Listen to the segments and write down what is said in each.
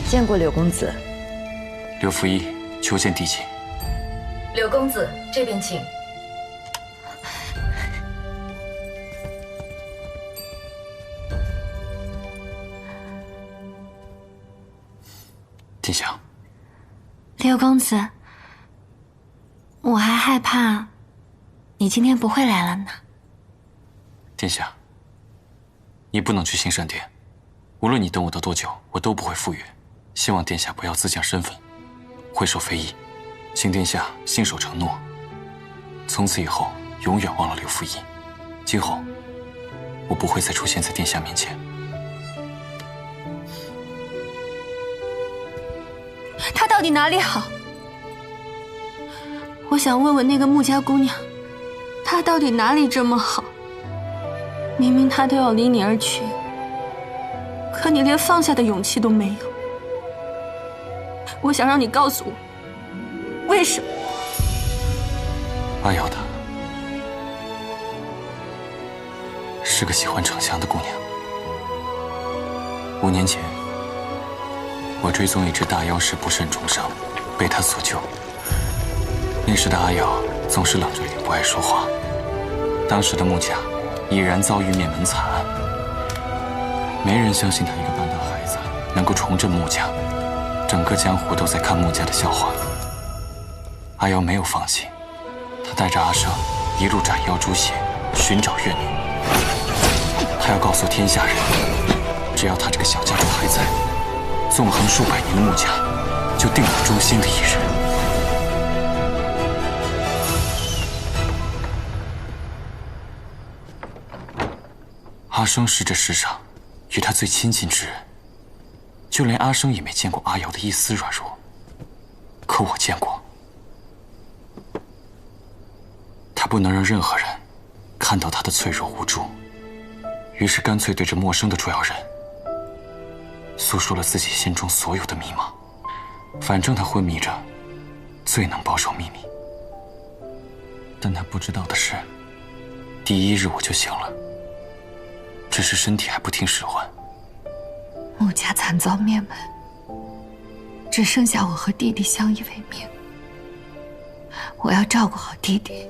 见过柳公子。柳福一求见帝亲。柳公子，这边请。殿下。柳公子，我还害怕你今天不会来了呢。殿下，你不能去兴善殿，无论你等我到多久，我都不会赴约。希望殿下不要自降身份，会受非议，请殿下信守承诺，从此以后永远忘了柳福一。今后我不会再出现在殿下面前。他到底哪里好？我想问问那个穆家姑娘，她到底哪里这么好？明明她都要离你而去，可你连放下的勇气都没有。我想让你告诉我，为什么？阿瑶她是个喜欢逞强的姑娘。5年前，我追踪一只大妖时不慎重伤，被她所救。那时的阿瑶总是冷着脸不爱说话。当时的穆家已然遭遇灭门惨案，没人相信她一个半大孩子能够重振穆家，整个江湖都在看穆家的笑话。阿瑶没有放弃，她带着阿生一路斩妖诛邪，寻找怨女。她要告诉天下人，只要她这个小家主还在，纵横数百年的穆家就定有诛心的一日。阿生是这世上与他最亲近之人，就连阿生也没见过阿瑶的一丝软弱，可我见过。他不能让任何人看到他的脆弱无助，于是干脆对着陌生的捉妖人诉说了自己心中所有的迷茫。反正他昏迷着，最能保守秘密。但他不知道的是，第1日我就醒了，只是身体还不听使唤。穆家惨遭灭门，只剩下我和弟弟相依为命。我要照顾好弟弟，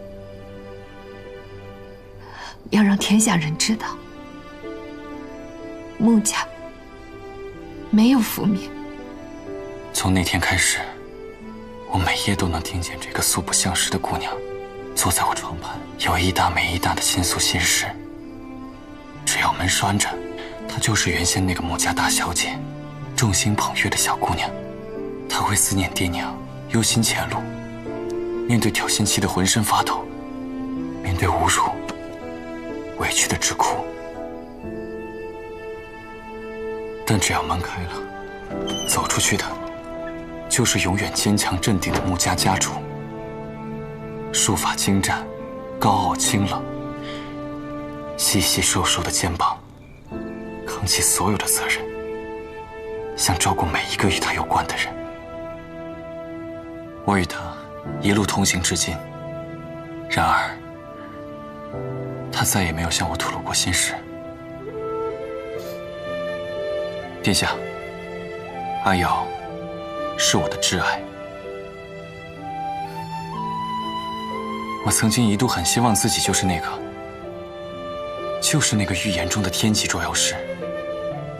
要让天下人知道，穆家没有覆灭。从那天开始，我每夜都能听见这个素不相识的姑娘坐在我床畔，有一搭没一搭的倾诉心事。只要门拴着，她就是原先那个穆家大小姐，众星捧月的小姑娘。她会思念爹娘，忧心前路，面对挑衅期的浑身发抖，面对侮辱，委屈的直哭。但只要门开了，走出去的就是永远坚强镇定的穆家家主。术法精湛，高傲清冷，细细瘦瘦的肩膀，扛起所有的责任，想照顾每一个与他有关的人。我与他一路同行至今，然而他再也没有向我吐露过心事。殿下，阿瑶是我的挚爱。我曾经一度很希望自己就是那个预言中的天级捉妖师，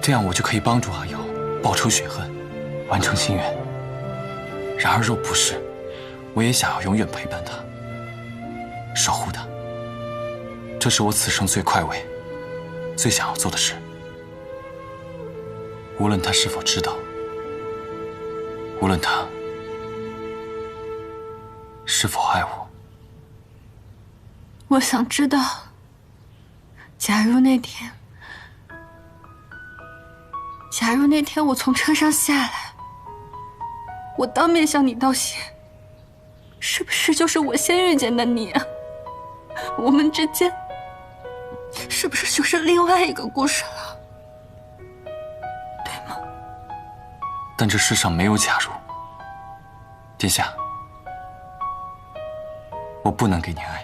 这样我就可以帮助阿瑶报仇雪恨，完成心愿。然而若不是，我也想要永远陪伴她，守护她。这是我此生最快慰、最想要做的事。无论她是否知道，无论她是否爱我。我想知道，假如那天我从车上下来，我当面向你道谢，是不是就是我先遇见的你啊？我们之间是不是就是另外一个故事了？对吗？但这世上没有假如。殿下，我不能给你爱，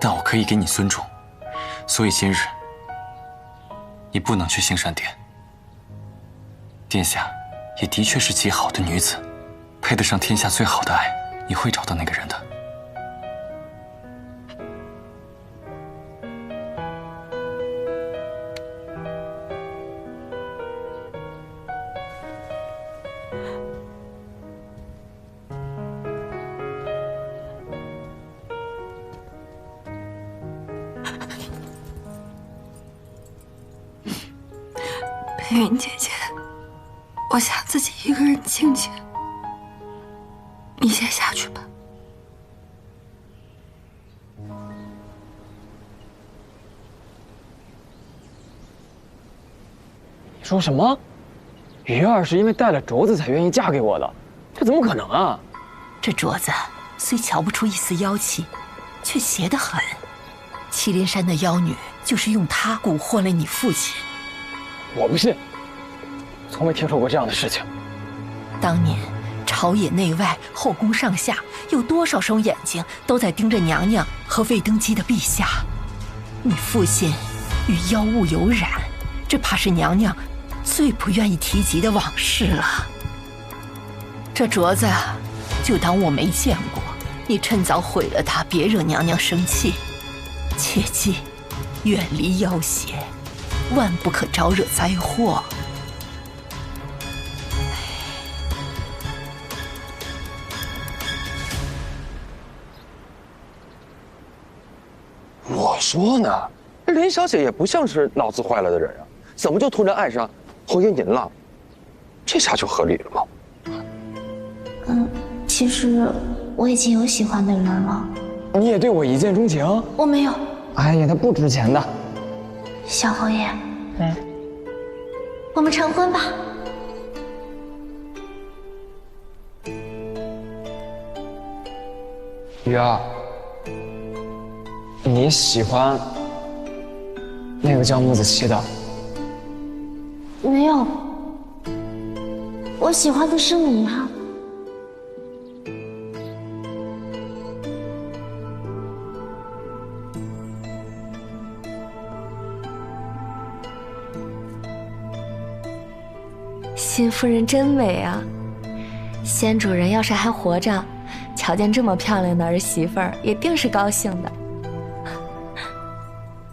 但我可以给你尊重，所以今日你不能去兴善殿。殿下也的确是极好的女子，配得上天下最好的爱。你会找到那个人的。白云姐姐，我想自己一个人静静，你先下去吧。你说什么？于儿是因为带了镯子才愿意嫁给我的，这怎么可能啊？这镯子虽瞧不出一丝妖气，却邪得很。麒麟山的妖女就是用它蛊惑了你父亲。我不信，从没听说过这样的事情。当年朝野内外、后宫上下，有多少双眼睛都在盯着娘娘和未登基的陛下。你父亲与妖物有染，这怕是娘娘最不愿意提及的往事了。这镯子就当我没见过，你趁早毁了它，别惹娘娘生气。切记，远离妖邪，万不可招惹灾祸。我说呢，林小姐也不像是脑子坏了的人啊，怎么就突然爱上侯爷您了？这下就合理了吗？其实我已经有喜欢的人了。你也对我一见钟情？我没有。哎呀，那不值钱的。小侯爷，我们成婚吧。鱼儿，你喜欢那个叫穆子期的？没有，我喜欢的是你啊。新夫人真美啊！先主人要是还活着，瞧见这么漂亮的儿媳妇儿，也定是高兴的。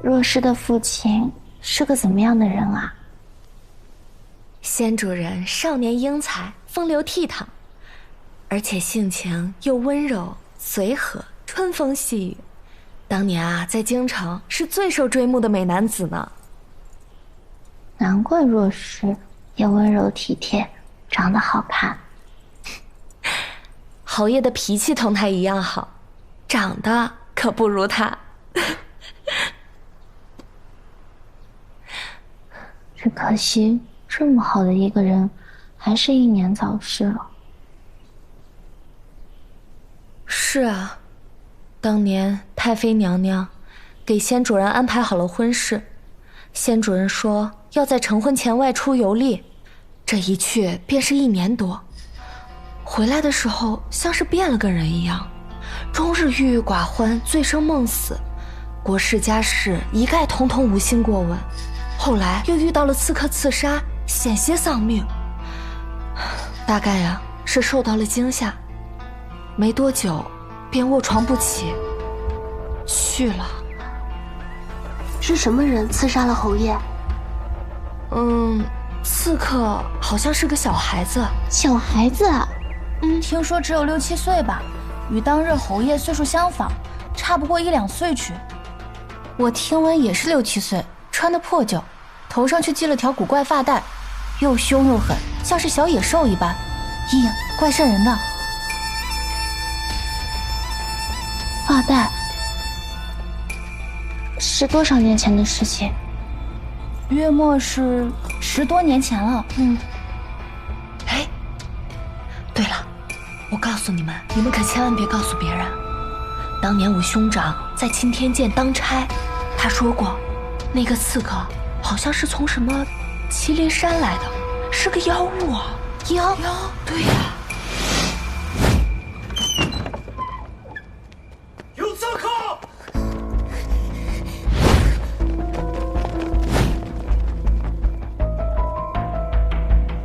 若诗的父亲是个怎么样的人啊？先主人少年英才，风流倜傥，而且性情又温柔随和，春风细雨。当年啊，在京城是最受追慕的美男子呢。难怪若诗也温柔体贴，长得好看。侯爷的脾气同他一样好，长得可不如他。只可惜这么好的一个人，还是英年早逝了。是啊，当年太妃娘娘给先主人安排好了婚事，先主人说要在成婚前外出游历，这一去便是1年多。回来的时候像是变了个人一样，终日郁郁寡欢，醉生梦死，国事家事一概统统无心过问。后来又遇到了刺客刺杀，险些丧命。大概呀，是受到了惊吓，没多久便卧床不起，去了。是什么人刺杀了侯爷？刺客好像是个小孩子。小孩子？听说只有6、7岁吧，与当日侯爷岁数相仿，差不过1、2岁去。我听闻也是6、7岁，穿的破旧，头上却系了条古怪发带，又凶又狠，像是小野兽一般，咦，怪瘆人的。发带是多少年前的事情？约莫是10多年前了。哎，对了，我告诉你们，你们可千万别告诉别人。当年我兄长在钦天监当差，他说过，那个刺客好像是从什么麒麟山来的，是个妖物啊！妖？对呀。有刺客！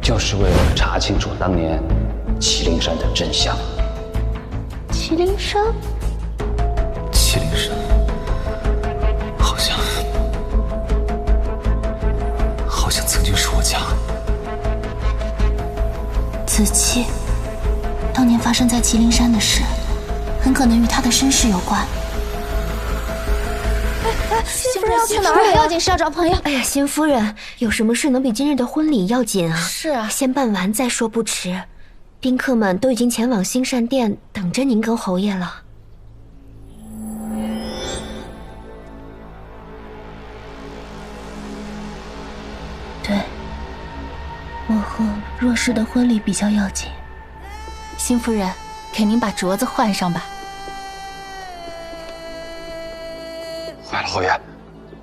就是为了查清楚当年麒麟山的真相。麒麟山？麒麟山，好像曾经是我家。子期，当年发生在麒麟山的事，很可能与他的身世有关。新夫人要去哪儿？不要紧，是要找朋友。哎呀，新夫人，有什么事能比今日的婚礼要紧啊？是啊，先办完再说不迟。宾客们都已经前往兴善殿等着您跟侯爷了。对，我和若氏的婚礼比较要紧。新夫人，给您把镯子换上吧。坏了，侯爷，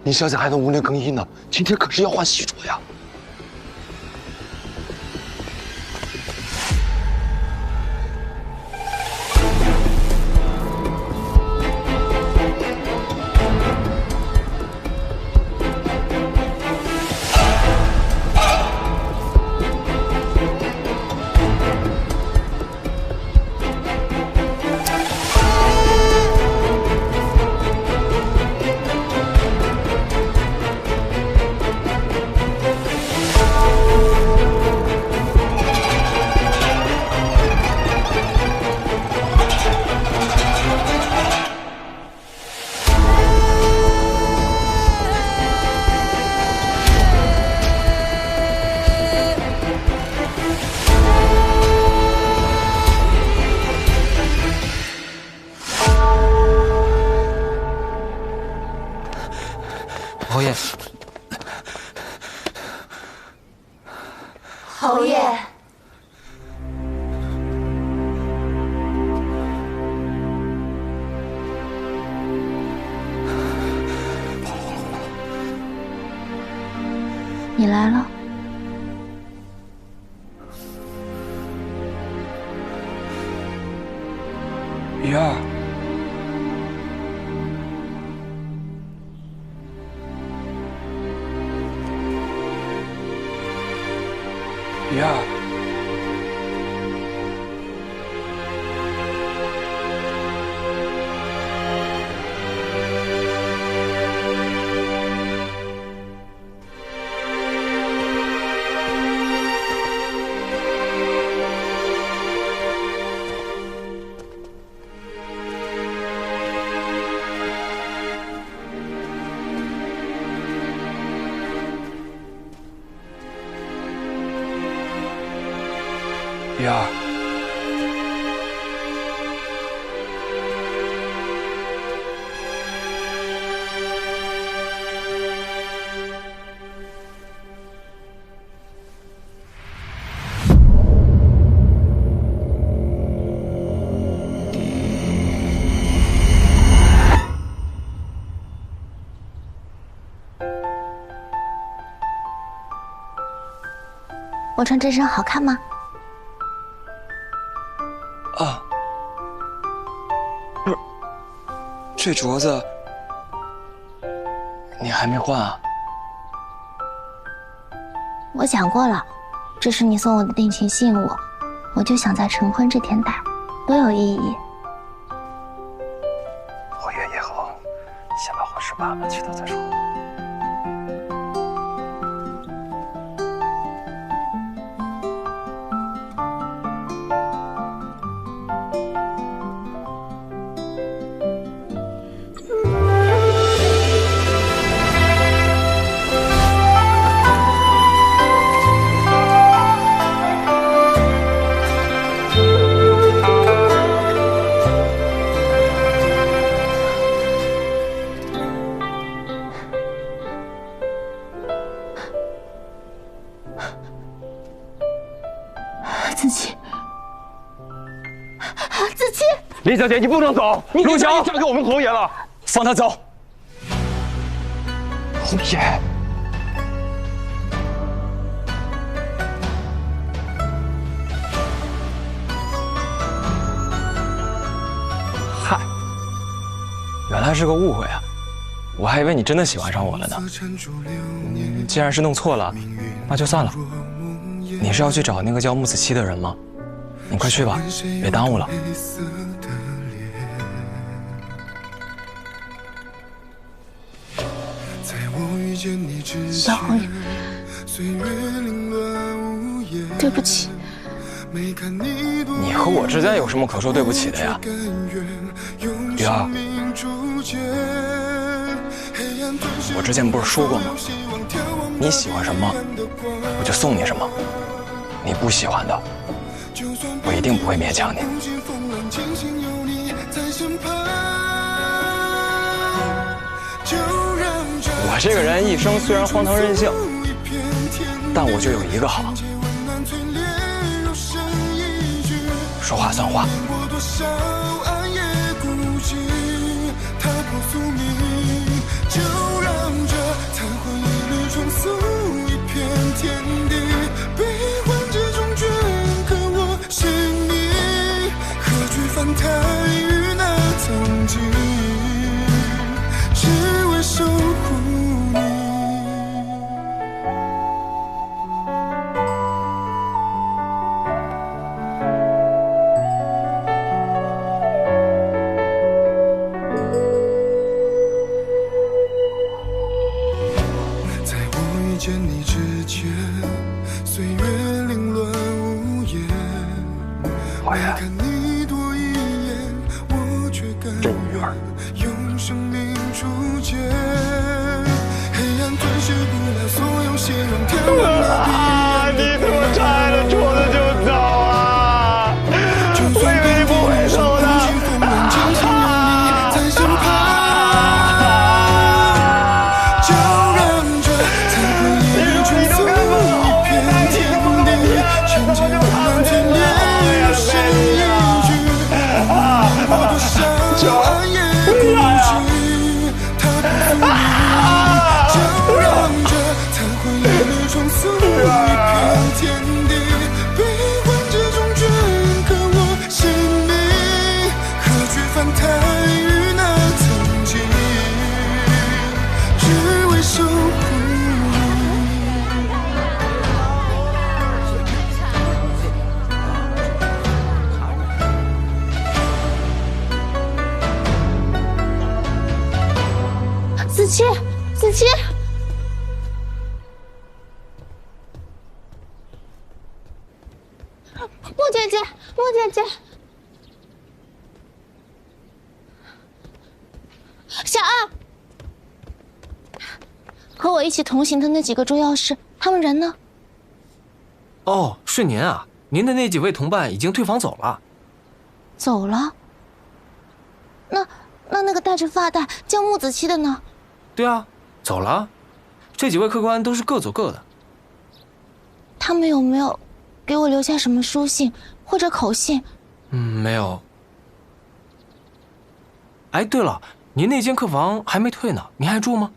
林小姐还能无年更衣呢，今天可是要换喜镯呀。侯爷，侯爷，你来了。鱼儿，鱼儿，鱼儿，我穿这身好看吗？啊，不是，这镯子你还没换啊？我想过了，这是你送我的定情信物，我就想在成婚这天戴，多有意义。侯爷也好，先把婚事办了，祈祷再说。子期，子期，林小姐，你不能走，陆小嫁给我们侯爷了，放他走。侯爷，嗨，原来是个误会啊，我还以为你真的喜欢上我了呢。既然是弄错了，那就算了。你是要去找那个叫穆子期的人吗？你快去吧，别耽误了。小红，对不起。你和我之间有什么可说对不起的呀？鱼儿，我之前不是说过吗？你喜欢什么，我就送你什么。你不喜欢的，我一定不会勉强你。我这个人一生虽然荒唐任性，但我就有一个好，说话算话。讨厌，这女儿。啊！你怎么拆了桌子就走啊？我以为你不会走的。子期，莫姐姐，莫姐姐，小二，和我一起同行的那几个捉妖师，他们人呢？哦，是您啊！您的那几位同伴已经退房走了。走了？那个戴着发带叫穆子期的呢？对啊，走了。这几位客官都是各走各的。他们有没有给我留下什么书信或者口信？没有。哎，对了，您那间客房还没退呢，您还住吗？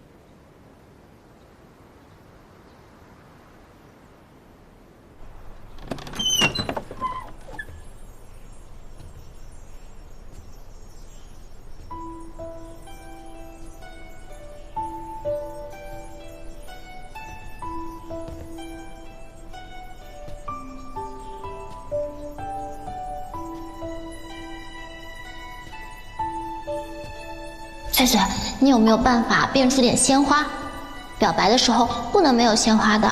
翠翠，你有没有办法变出点鲜花？表白的时候不能没有鲜花的。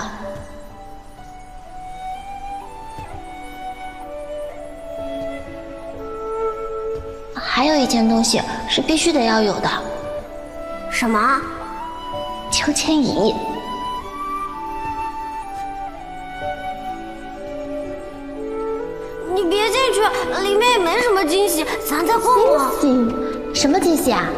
还有一件东西是必须得要有的。什么？秋千椅。你别进去，里面也没什么惊喜，咱再逛逛。惊喜？什么惊喜啊？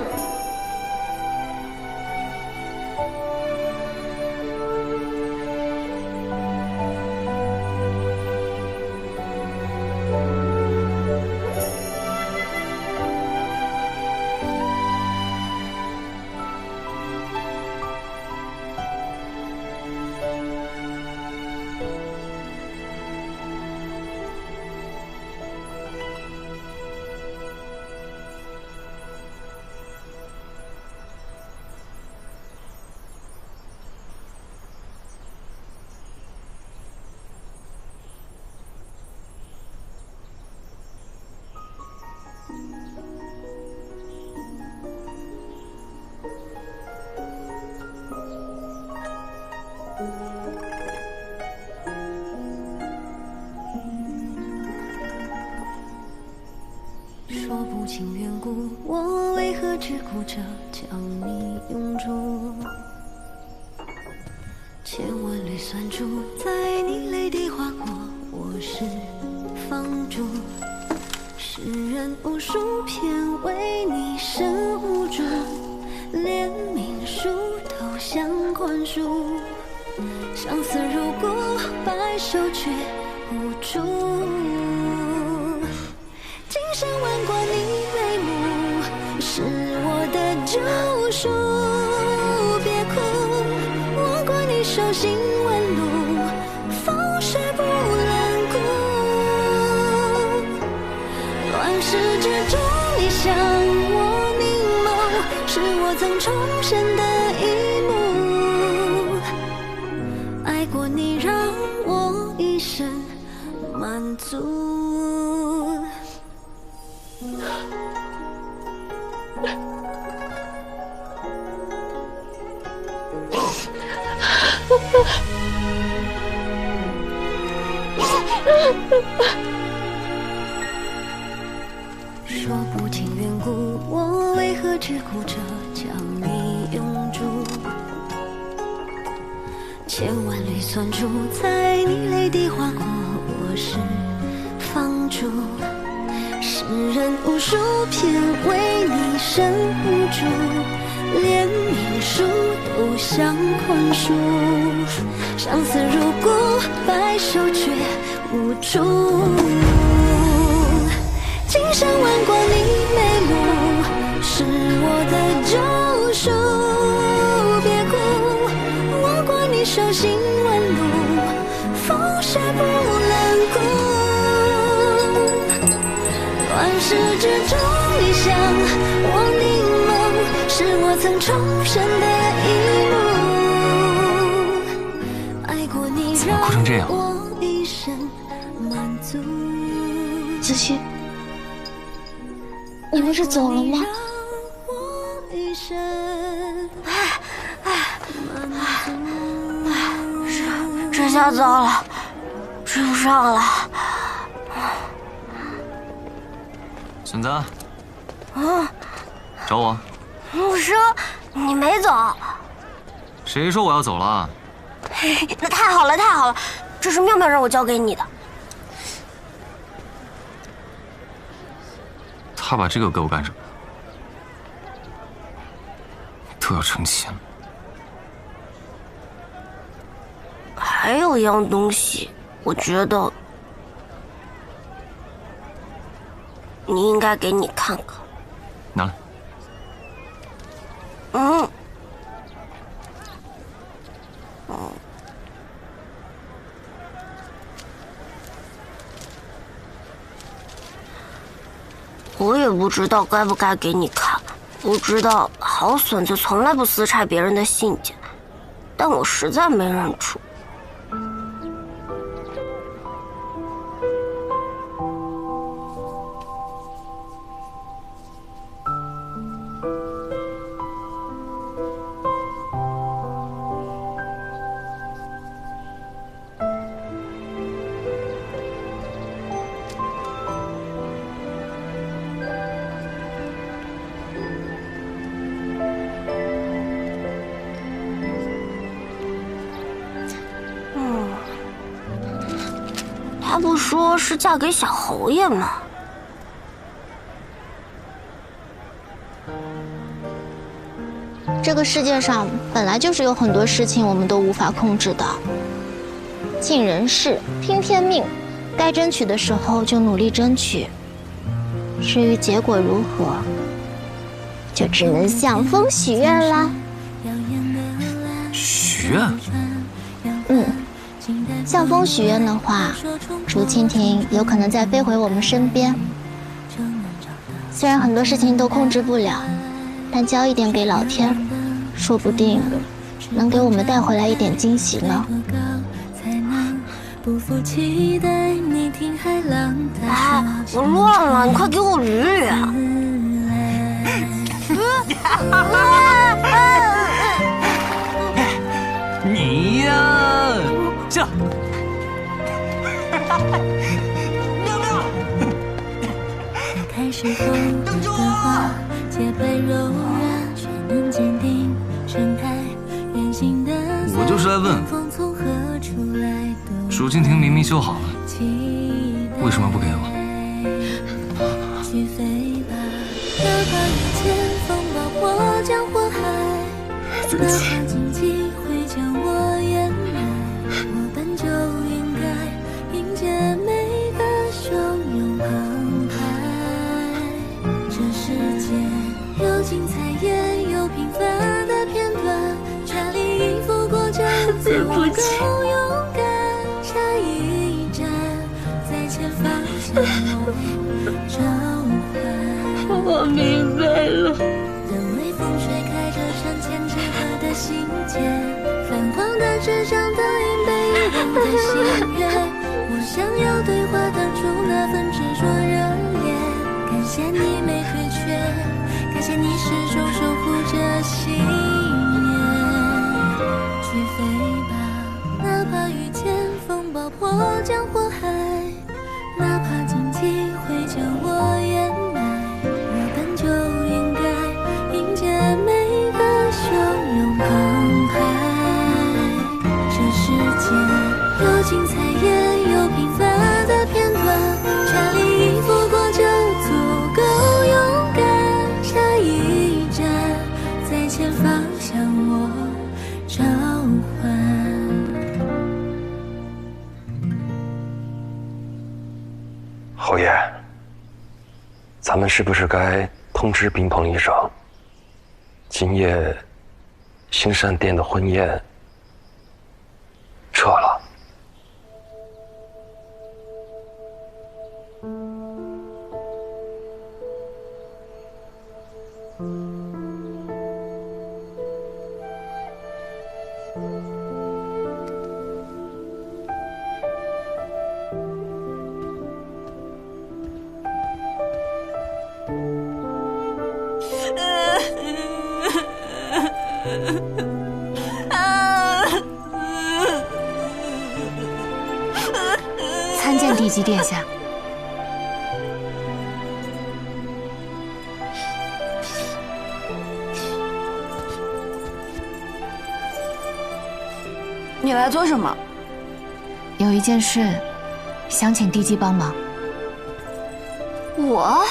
情缘故，我为何只顾着将你拥住？千万缕酸珠在你泪滴划过，我是放逐。世人无数篇为你深无助，连命书都想宽恕。相思如故，白首却无助。今生吻过你眉目，是我的救赎。别哭，我过你手心纹路，风雪不冷酷。乱世之中，你向我凝眸，是我曾重生的一幕。爱过你，让我一生满足。说不尽缘故，我为何只顾着将你拥住？千万缕酸珠在你泪滴划过，我是放逐。世人无数篇为你深无助，连命书都想宽恕。相思如故，白首却无助。今生吻过你眉目，是我的救赎。别哭，我过你手心纹路，风雪不冷酷。乱世之中，你向我凝眸，是我曾重生的一幕。爱过你，让我一生满足。子虚，你不是走了吗？这下糟了，追不上了。孙子，找我？不是，你没走。谁说我要走了？那太好了，太好了，这是妙妙让我交给你的。他把这个给我干什么？都要成亲了。还有一样东西，我觉得你应该给你看看。拿来。我也不知道该不该给你看，不知道好孙子从来不私拆别人的信件，但我实在没认出。他不说是嫁给小侯爷吗？这个世界上本来就是有很多事情我们都无法控制的，尽人事，听天命，该争取的时候就努力争取。至于结果如何，就只能向风许愿啦。许愿？向风许愿的话，竹蜻蜓有可能再飞回我们身边。虽然很多事情都控制不了，但交一点给老天，说不定能给我们带回来一点惊喜呢。哎，我乱了，你快给我捋捋。你呀，下。开始时候的花，节拍柔软却能坚定，盛开圆形的我就是来问，蜀蜻蜓明明修好了，为什么不给我？去飞吧，哪怕遇见风暴或江火海，哪怕荆棘会将我掩埋，我本就应该迎接每个汹涌澎湃。这世界有精彩也有平凡的片段，全力以赴过就足够勇敢。下一站，在前方向我召唤。我明白了。等微风吹开这山前之河的心间，泛黄的纸张倒映被遗忘的心愿。我想要对话当初那份执着热烈，感谢你没退却，感谢你始终守护着信念。去飞吧，哪怕遇见风暴破江火海，哪怕荆棘会将我掩埋，我本就应该迎接每个汹涌澎湃。这世界有精彩也有平凡的片段，全力以赴过就足够勇敢。下一站，在前方向我召唤。侯爷，咱们是不是该通知宾朋医生，今夜兴善殿的婚宴撤了？参见帝姬殿下。你来做什么？有一件事，想请帝姬帮忙。我？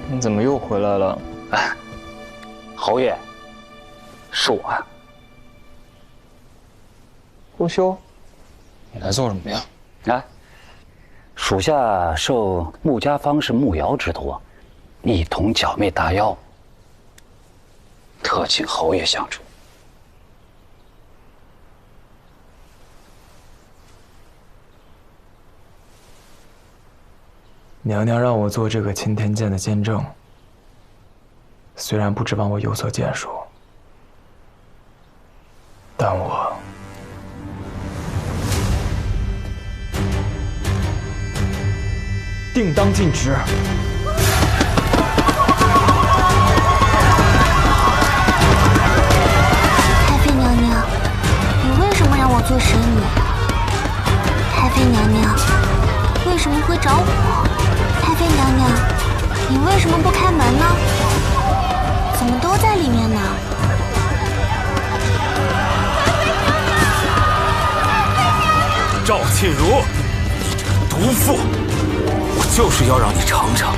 你怎么又回来了？哎，侯爷，是我呀。陆修，你来做什么呀？哎，属下受穆家方士穆瑶之托，一同剿灭大妖，特请侯爷相助。娘娘让我做这个钦天监的监正，虽然不指望我有所建树，但我定当尽职。太妃娘娘，你为什么让我做神女？太妃娘娘，为什么会找我？太妃娘娘，你为什么不开门呢？怎么都在里面呢？赵沁如，你这个毒妇！我就是要让你尝尝，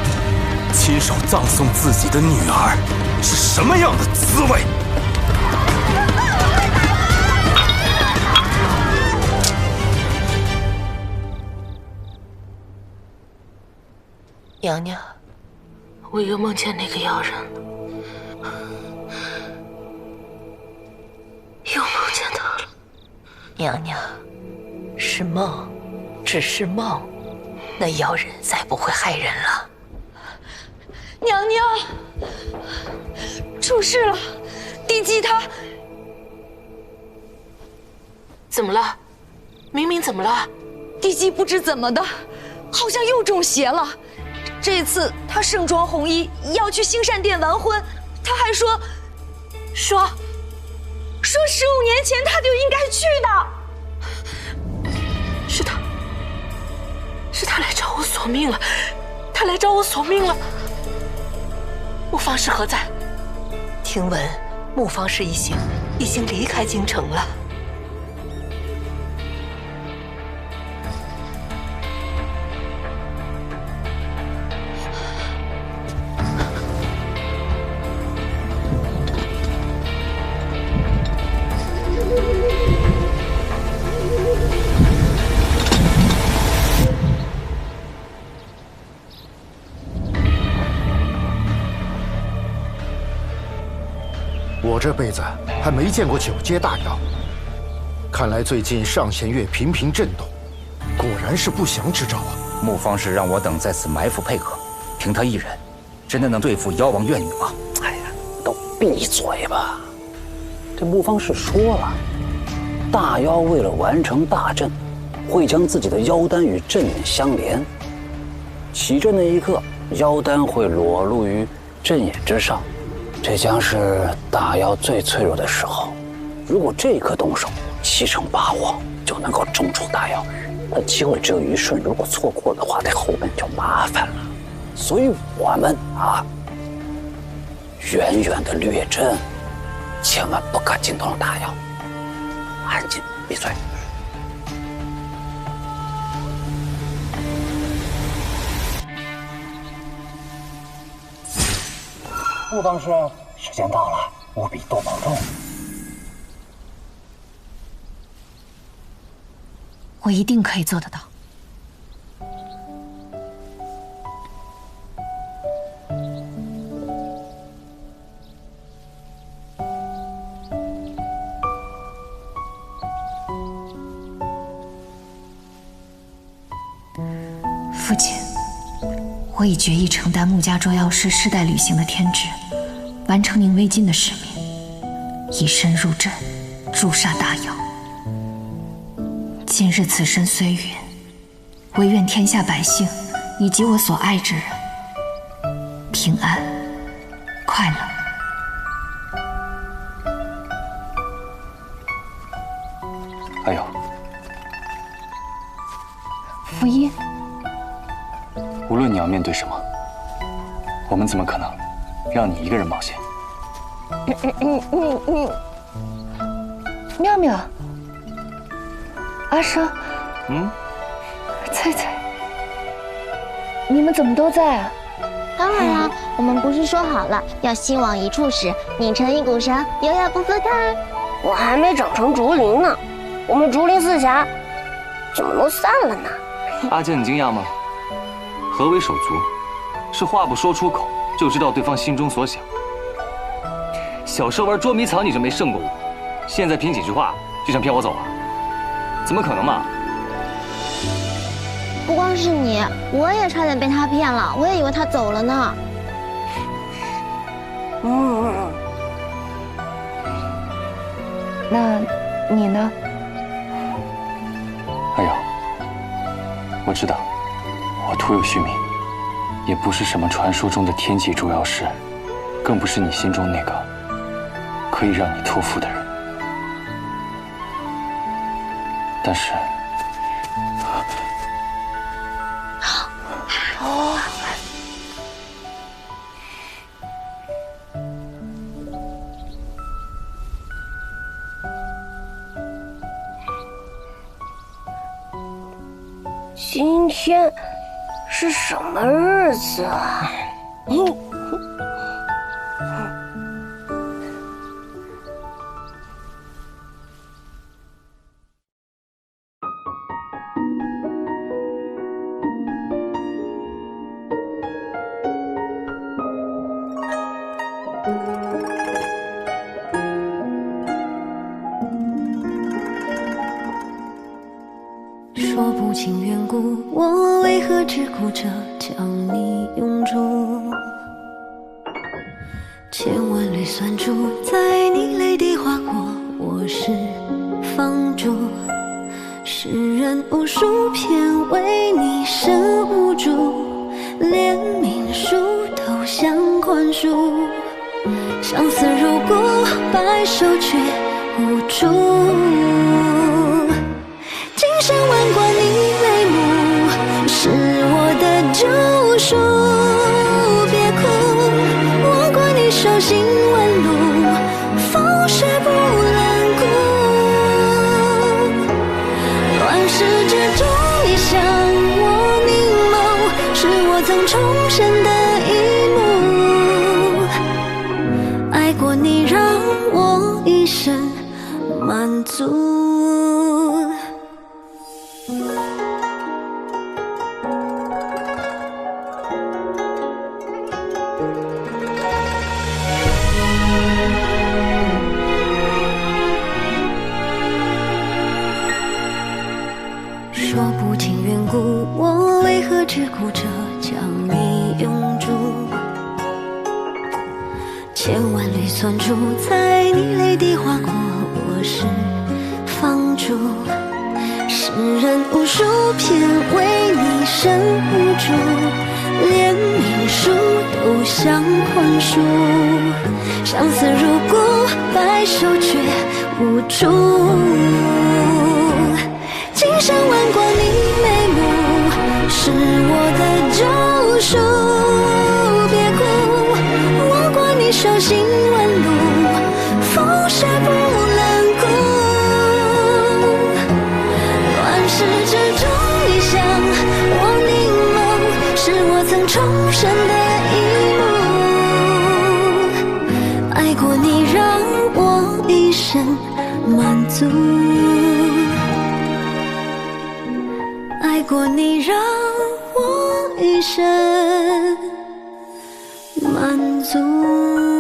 亲手葬送自己的女儿是什么样的滋味。娘娘，我又梦见那个妖人了，又梦见他了。娘娘，是梦，只是梦，那妖人再不会害人了。娘娘，出事了，帝姬她怎么了？明明怎么了？帝姬不知怎么的，好像又中邪了。这次她盛装红衣要去兴善殿完婚，她还说15年前她就应该去的。是他来找我索命了，他来找我索命了。穆方士何在？听闻穆方士一行已经离开京城了。我这辈子还没见过九阶大妖，看来最近上弦月频频震动，果然是不祥之兆啊！穆方士让我等在此埋伏配合，凭他一人，真的能对付妖王怨女吗？哎呀，都闭嘴吧！这穆方士说了，大妖为了完成大阵，会将自己的妖丹与阵眼相连，起阵那一刻，妖丹会裸露于阵眼之上。这将是大妖最脆弱的时候，如果这一刻动手，7成8获就能够中出大妖。那机会只有一瞬，如果错过的话，这后面就麻烦了。所以我们远远的掠阵，千万不可惊动了大妖。安静，闭嘴。穆方士，时间到了，务必多保重。我一定可以做得到。父亲，我已决意承担穆家捉妖师世代履行的天职，完成您未尽的使命，以身入阵，诛杀大妖。今日此身虽陨，唯愿天下百姓以及我所爱之人平安快乐。哎呦，福音，无论你要面对什么，我们怎么可能让你一个人冒险？妙妙，阿生，翠翠，你们怎么都在啊？当然啦，我们不是说好了要心往一处使，拧成一股绳，优雅不分开。我还没长成竹林呢，我们竹林四侠怎么都散了呢？阿健，你惊讶吗？何为手足？是话不说出口就知道对方心中所想。小时候玩捉迷藏你就没胜过我，现在凭几句话就想骗我走啊？怎么可能嘛！不光是你，我也差点被他骗了，我也以为他走了呢。那你呢？哎呦，我知道，我徒有虚名，也不是什么传说中的天际捉妖师，更不是你心中那个可以让你托付的人。但是，今天是什么日子啊？说不清缘故，我为何只顾着将你拥住？千万缕酸珠在你泪滴划过，我是放逐。世人无数篇为你生无助，连命书都想宽恕。相思如故，白首却无助。今生万贯你眉目，是赎。别哭，我过你手心纹路，风雪不冷酷。乱世之中，你向我凝眸，是我曾重生的一幕。爱过你，让我一生满足。说不尽缘故，我为何只顾着将你拥住？千万缕酸珠在你泪滴划过，我是放逐。世人无数篇为你生无助，连命书都想宽恕。相思如故，白首却无助。今生吻过你眉目，是我的救赎。别哭，我过你手心纹路，风雪不冷酷。乱世之中，你向我凝眸，是我曾重生的一幕。爱过你，让我一生满足。爱过你，让我一生满足。